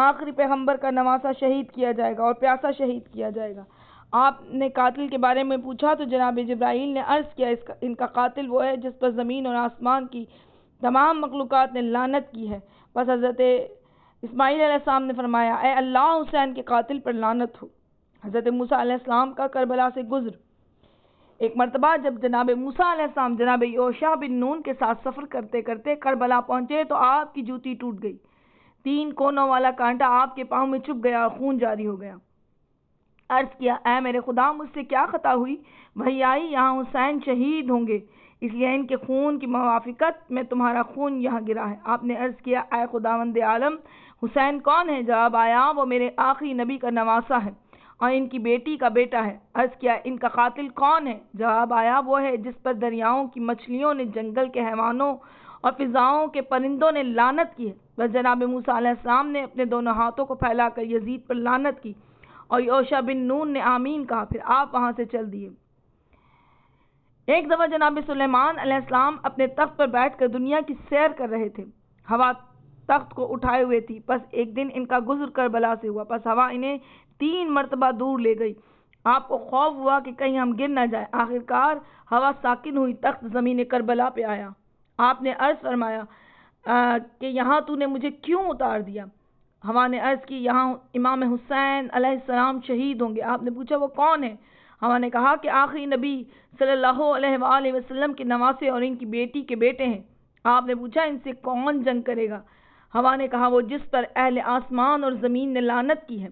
آخری پیغمبر کا نواسا شہید کیا جائے گا اور پیاسا شہید کیا جائے گا۔ آپ نے قاتل کے بارے میں پوچھا تو جناب جبرائیل نے عرض کیا ان کا قاتل وہ ہے جس پر زمین اور آسمان کی تمام مخلوقات نے لعنت کی ہے۔ بس حضرت اسماعیل علیہ السلام نے فرمایا اے اللہ حسین کے قاتل پر لعنت ہو۔ حضرت موسیٰ علیہ السلام کا کربلا سے گزر۔ ایک مرتبہ جب جناب موسیٰ علیہ السلام جناب یوشع بن نون کے ساتھ سفر کرتے کرتے کربلا پہنچے تو آپ کی جوتی ٹوٹ گئی، 3 کونوں والا کانٹا آپ کے پاؤں میں چبھ گیا اور خون جاری ہو گیا۔ عرض کیا اے میرے خدا مجھ سے کیا خطا ہوئی؟ وہی آئی یہاں حسین شہید ہوں گے، اس لیے ان کے خون کی موافقت میں تمہارا خون یہاں گرا ہے۔ آپ نے عرض کیا اے خداوند عالم حسین کون ہے؟ جواب آیا وہ میرے آخری نبی کا نواسا ہے اور ان کی بیٹی کا بیٹا ہے۔ عرض کیا ان کا قاتل کون ہے؟ جواب آیا وہ ہے جس پر دریاؤں کی مچھلیوں نے، جنگل کے حیوانوں اور فضاؤں کے پرندوں نے لعنت کی ہے۔ بس جناب موسیٰ علیہ السلام نے اپنے دونوں ہاتھوں کو پھیلا کر یزید پر لعنت کی اور یوشع بن نون نے آمین کہا، پھر آپ وہاں سے چل دیے۔ ایک دفعہ جناب سلیمان علیہ السلام اپنے تخت پر بیٹھ کر دنیا کی سیر کر رہے تھے۔ ہوا تخت کو اٹھائے ہوئے تھی۔ پس ایک دن ان کا گزر کربلا سے ہوا، پس ہوا انہیں 3 مرتبہ دور لے گئی۔ آپ کو خوف ہوا کہ کہیں ہم گر نہ جائیں۔ آخرکار ہوا ساکن ہوئی، تخت زمین کربلا پہ آیا۔ آپ نے عرض فرمایا کہ یہاں تو نے مجھے کیوں اتار دیا؟ ہوا نے عرض کی یہاں امام حسین علیہ السلام شہید ہوں گے۔ آپ نے پوچھا وہ کون ہے؟ ہوا نے کہا کہ آخری نبی صلی اللہ علیہ وآلہ وسلم کے نواسے اور ان کی بیٹی کے بیٹے ہیں۔ آپ نے پوچھا ان سے کون جنگ کرے گا؟ ہوا نے کہا وہ جس پر اہل آسمان اور زمین نے لعنت کی ہے،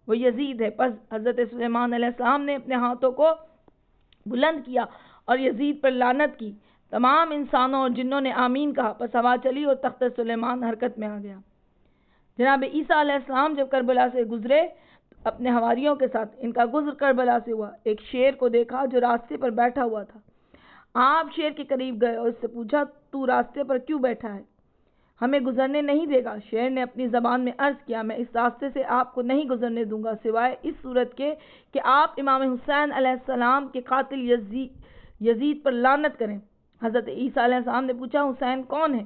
وہ یزید ہے۔ پس حضرت سلیمان علیہ السلام نے اپنے ہاتھوں کو بلند کیا اور یزید پر لعنت کی۔ تمام انسانوں اور جنوں نے آمین کہا، پس ہوا چلی اور تخت سلیمان حرکت میں آ گیا۔ جناب عیسیٰ علیہ السلام جب کربلا سے گزرے اپنے حواریوں کے ساتھ، ان کا گزر کربلا سے ہوا۔ ایک شیر کو دیکھا جو راستے پر بیٹھا ہوا تھا۔ آپ شیر کے قریب گئے اور اس سے پوچھا تو راستے پر کیوں بیٹھا ہے؟ ہمیں گزرنے نہیں دے گا۔ شیر نے اپنی زبان میں عرض کیا میں اس راستے سے آپ کو نہیں گزرنے دوں گا سوائے اس صورت کے کہ آپ امام حسین علیہ السلام کے قاتل یزید پر لعنت کریں۔ حضرت عیسیٰ علیہ السلام نے پوچھا حسین کون ہے؟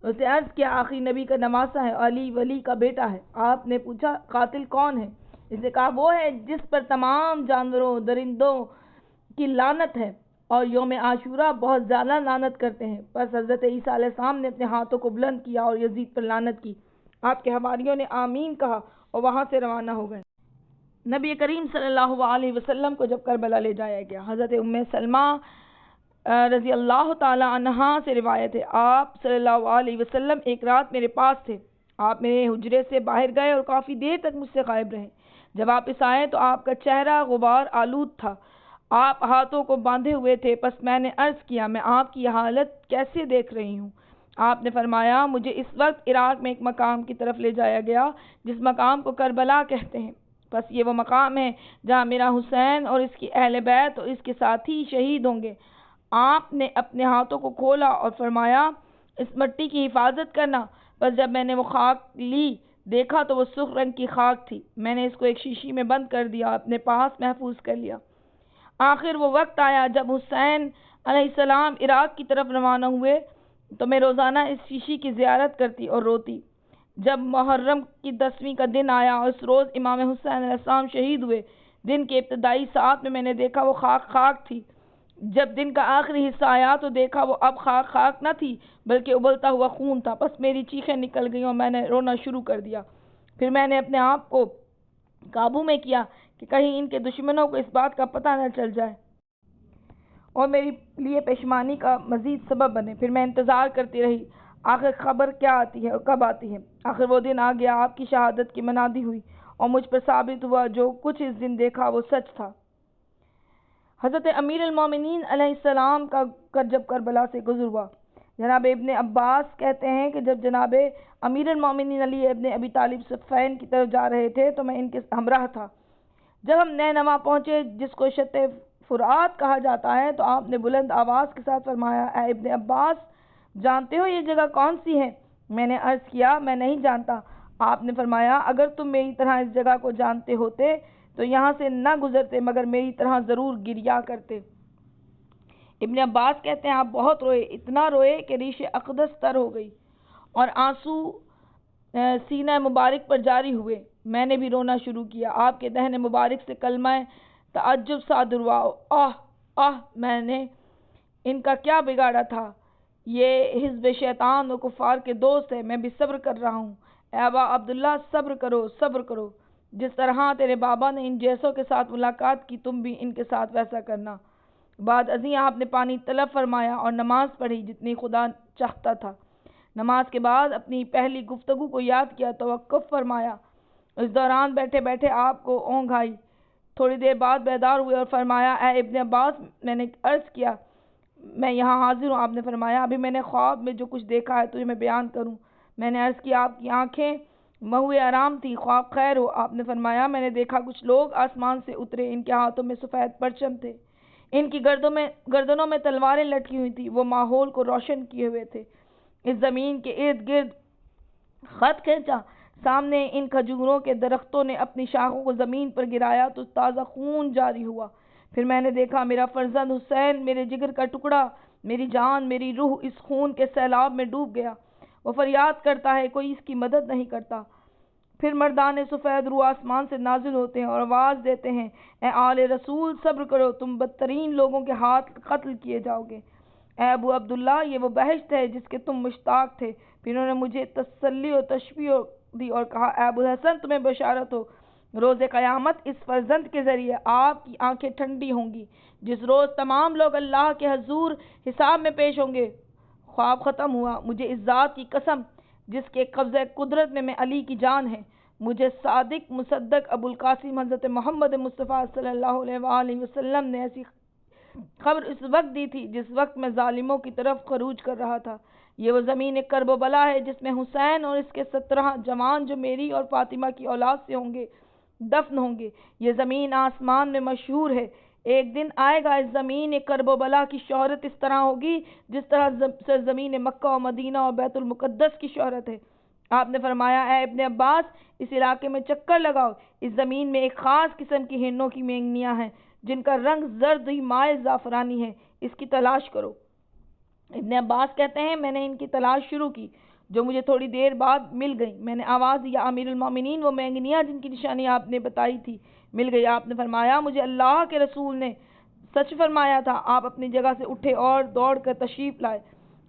اسے عرض کیا آخری نبی کا نواسا ہے، علی ولی کا بیٹا ہے۔ آپ نے پوچھا قاتل کون ہے؟ اس نے کہا وہ ہے جس پر تمام جانوروں درندوں کی لعنت ہے اور یوم عاشورہ بہت زیادہ لعنت کرتے ہیں۔ پس حضرت عیسیٰ علیہ السلام نے اپنے ہاتھوں کو بلند کیا اور یزید پر لعنت کی۔ آپ کے حواریوں نے آمین کہا اور وہاں سے روانہ ہو گئے۔ نبی کریم صلی اللہ علیہ وسلم کو جب کربلا لے جایا گیا، حضرت ام سلمہ رضی اللہ تعالی عنہا سے روایت ہے آپ صلی اللہ علیہ وسلم ایک رات میرے پاس تھے۔ آپ میرے حجرے سے باہر گئے اور کافی دیر تک مجھ سے غائب رہے۔ جب واپس آئے تو آپ کا چہرہ غبار آلود تھا، آپ ہاتھوں کو باندھے ہوئے تھے۔ پس میں نے عرض کیا میں آپ کی حالت کیسے دیکھ رہی ہوں؟ آپ نے فرمایا مجھے اس وقت عراق میں ایک مقام کی طرف لے جایا گیا جس مقام کو کربلا کہتے ہیں۔ بس یہ وہ مقام ہے جہاں میرا حسین اور اس کی اہل بیت اور اس کے ساتھی شہید ہوں گے۔ آپ نے اپنے ہاتھوں کو کھولا اور فرمایا اس مٹی کی حفاظت کرنا۔ بس جب میں نے وہ خاک لی دیکھا تو وہ سرخ رنگ کی خاک تھی۔ میں نے اس کو ایک شیشی میں بند کر دیا، اپنے پاس محفوظ کر لیا۔ آخر وہ وقت آیا جب حسین علیہ السلام عراق کی طرف روانہ ہوئے تو میں روزانہ اس شیشی کی زیارت کرتی اور روتی۔ جب محرم کی 10ویں کا دن آیا اور اس روز امام حسین علیہ السلام شہید ہوئے، دن کے ابتدائی ساعت میں نے دیکھا وہ خاک تھی۔ جب دن کا آخری حصہ آیا تو دیکھا وہ اب خاک نہ تھی بلکہ ابلتا ہوا خون تھا۔ پس میری چیخیں نکل گئیں اور میں نے رونا شروع کر دیا۔ پھر میں نے اپنے آپ کو قابو میں کیا کہ کہیں ان کے دشمنوں کو اس بات کا پتہ نہ چل جائے اور میری لیے پشیمانی کا مزید سبب بنے۔ پھر میں انتظار کرتی رہی آخر خبر کیا آتی ہے اور کب آتی ہے۔ آخر وہ دن آ گیا، آپ کی شہادت کی منادی ہوئی اور مجھ پر ثابت ہوا جو کچھ اس دن دیکھا وہ سچ تھا۔ حضرت امیر المومنین علیہ السلام کا جب کربلا سے گزر ہوا، جناب ابن عباس کہتے ہیں کہ جب جناب امیر المومنین علی ابن ابی طالب صفین کی طرف جا رہے تھے تو میں ان کے ہمراہ تھا۔ جب ہم نینوا پہنچے جس کو شط فرات کہا جاتا ہے تو آپ نے بلند آواز کے ساتھ فرمایا اے ابن عباس جانتے ہو یہ جگہ کون سی ہے؟ میں نے عرض کیا میں نہیں جانتا۔ آپ نے فرمایا اگر تم میری طرح اس جگہ کو جانتے ہوتے تو یہاں سے نہ گزرتے مگر میری طرح ضرور گریا کرتے۔ ابن عباس کہتے ہیں آپ بہت روئے، اتنا روئے کہ ریش اقدس تر ہو گئی اور آنسو سینہ مبارک پر جاری ہوئے۔ میں نے بھی رونا شروع کیا۔ آپ کے دہن مبارک سے کلمہ تعجب صادر ہوا۔ آہ میں نے ان کا کیا بگاڑا تھا؟ یہ حزب شیطان و کفار کے دوست ہے۔ میں بھی صبر کر رہا ہوں۔ اے ابا عبداللہ صبر کرو۔ جس طرح تیرے بابا نے ان جیسوں کے ساتھ ملاقات کی تم بھی ان کے ساتھ ویسا کرنا۔ بعد ازیں آپ نے پانی طلب فرمایا اور نماز پڑھی جتنی خدا چاہتا تھا۔ نماز کے بعد اپنی پہلی گفتگو کو یاد کیا، توقف فرمایا۔ اس دوران بیٹھے بیٹھے آپ کو اونگ آئی۔ تھوڑی دیر بعد بیدار ہوئے اور فرمایا، اے ابن عباس، میں نے عرض کیا میں یہاں حاضر ہوں۔ آپ نے فرمایا، ابھی میں نے خواب میں جو کچھ دیکھا ہے تجھے میں بیان کروں۔ میں نے عرض کیا، آپ کی آنکھیں محو آرام تھی، خواب خیر ہو۔ آپ نے فرمایا، میں نے دیکھا کچھ لوگ آسمان سے اترے، ان کے ہاتھوں میں سفید پرچم تھے، ان کی گردنوں میں تلواریں لٹکی ہوئی تھیں، وہ ماحول کو روشن کیے ہوئے تھے۔ اس زمین کے ارد گرد خط کھینچا، سامنے ان کھجوروں کے درختوں نے اپنی شاخوں کو زمین پر گرایا تو تازہ خون جاری ہوا۔ پھر میں نے دیکھا میرا فرزند حسین، میرے جگر کا ٹکڑا، میری جان، میری روح اس خون کے سیلاب میں ڈوب گیا۔ وہ فریاد کرتا ہے، کوئی اس کی مدد نہیں کرتا۔ پھر مردان سفید روح آسمان سے نازل ہوتے ہیں اور آواز دیتے ہیں، اے آل رسول صبر کرو، تم بدترین لوگوں کے ہاتھ قتل کیے جاؤ گے۔ اے ابو عبداللہ، یہ وہ بہشت ہے جس کے تم مشتاق تھے۔ پھر انہوں نے مجھے تسلی و تشفیع دی اور کہا، اے ابو الحسن، تمہیں بشارت ہو، روز قیامت اس فرزند کے ذریعے آپ کی آنکھیں ٹھنڈی ہوں گی، جس روز تمام لوگ اللہ کے حضور حساب میں پیش ہوں گے۔ خواب ختم ہوا۔ مجھے اس ذات کی قسم جس کے قبضہ قدرت میں علی کی جان ہے، مجھے صادق مصدق ابو القاسم حضرت محمد مصطفیٰ صلی اللہ علیہ وآلہ وسلم نے ایسی خبر اس وقت دی تھی جس وقت میں ظالموں کی طرف خروج کر رہا تھا۔ یہ وہ زمین کرب و بلا ہے جس میں حسین اور اس کے 17 جوان جو میری اور فاطمہ کی اولاد سے ہوں گے دفن ہوں گے۔ یہ زمین آسمان میں مشہور ہے۔ ایک دن آئے گا اس زمین کرب و بلا کی شہرت اس طرح ہوگی جس طرح سرزمین مکہ و مدینہ اور بیت المقدس کی شہرت ہے۔ آپ نے فرمایا، اے ابن عباس، اس علاقے میں چکر لگاؤ۔ اس زمین میں ایک خاص قسم کی ہرنوں کی مینگنیاں ہیں جن کا رنگ زرد ہی مائل زعفرانی ہے، اس کی تلاش کرو۔ ابن عباس کہتے ہیں، میں نے ان کی تلاش شروع کی جو مجھے تھوڑی دیر بعد مل گئی۔ میں نے آواز دی، یا امیر المومنین، وہ مینگنیاں جن کی نشانی آپ نے بتائی تھی مل گئی۔ آپ نے فرمایا، مجھے اللہ کے رسول نے سچ فرمایا تھا۔ آپ اپنی جگہ سے اٹھے اور دوڑ کر تشریف لائے،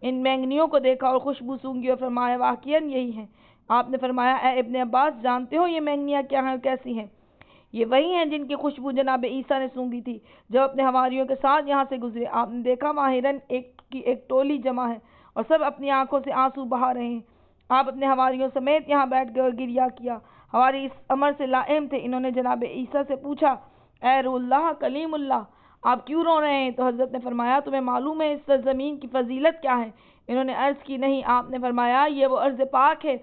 ان مینگنیوں کو دیکھا اور خوشبو سونگھی اور فرمایا، واقعاً یہی ہیں۔ آپ نے فرمایا، اے ابن عباس، جانتے ہو یہ مینگنیاں کیا ہیں اور کیسی ہیں؟ یہ وہی ہیں جن کی خوشبو جناب عیسیٰ نے سونگھی تھی جب اپنے حواریوں کے ساتھ یہاں سے گزرے۔ آپ نے دیکھا وہاں ہرن کی ایک ٹولی جمع ہے اور سب اپنی آنکھوں سے آنسو بہا رہے ہیں۔ آپ اپنے حواریوں سمیت یہاں بیٹھ گئے اور گریہ کیا۔ حواری اس امر سے لائم تھے۔ انہوں نے جناب عیسیٰ سے پوچھا، اے روح اللہ، کلیم اللہ، آپ کیوں رو رہے ہیں؟ تو حضرت نے فرمایا، تمہیں معلوم ہے اس سرزمین کی فضیلت کیا ہے؟ انہوں نے عرض کی، نہیں۔ آپ نے فرمایا، یہ وہ ارض پاک ہے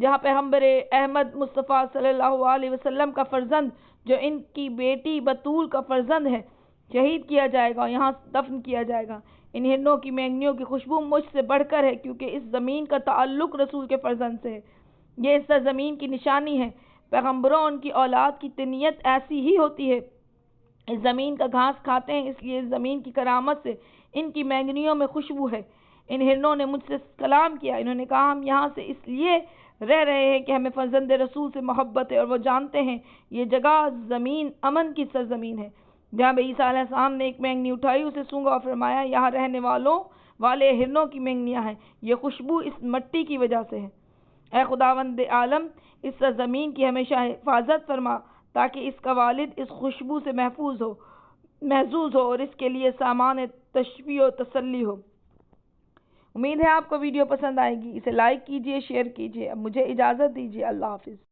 جہاں پیغمبر احمد مصطفیٰ صلی اللہ علیہ وسلم کا فرزند جو ان کی بیٹی بطول کا فرزند ہے شہید کیا جائے گا اور یہاں دفن کیا جائے گا۔ ان ہرنوں کی مینگنیوں کی خوشبو مجھ سے بڑھ کر ہے کیونکہ اس زمین کا تعلق رسول کے فرزند سے ہے۔ یہ اس سرزمین کی نشانی ہے۔ پیغمبروں اور ان کی اولاد کی تنیت ایسی ہی ہوتی ہے۔ اس زمین کا گھاس کھاتے ہیں، اس لیے اس زمین کی کرامت سے ان کی مینگنیوں میں خوشبو ہے۔ ان ہرنوں نے مجھ سے کلام کیا۔ انہوں نے کہا، ہم یہاں سے اس لیے رہ رہے ہیں کہ ہمیں فرزند رسول سے محبت ہے اور وہ جانتے ہیں یہ جگہ زمین امن کی سرزمین ہے۔ جناب عیسیٰ علیہ السلام نے ایک مینگنی اٹھائی، اسے سونگا اور فرمایا، یہاں رہنے والے ہرنوں کی مینگنیاں ہیں، یہ خوشبو اس مٹی کی وجہ سے ہے۔ اے خداوند عالم، اس سرزمین کی ہمیشہ حفاظت فرما تاکہ اس کا والد اس خوشبو سے محظوظ ہو اور اس کے لیے سامان تشفیع و تسلی ہو۔ امید ہے آپ کو ویڈیو پسند آئے گی۔ اسے لائک کیجئے، شیئر کیجئے۔ اب مجھے اجازت دیجئے۔ اللہ حافظ۔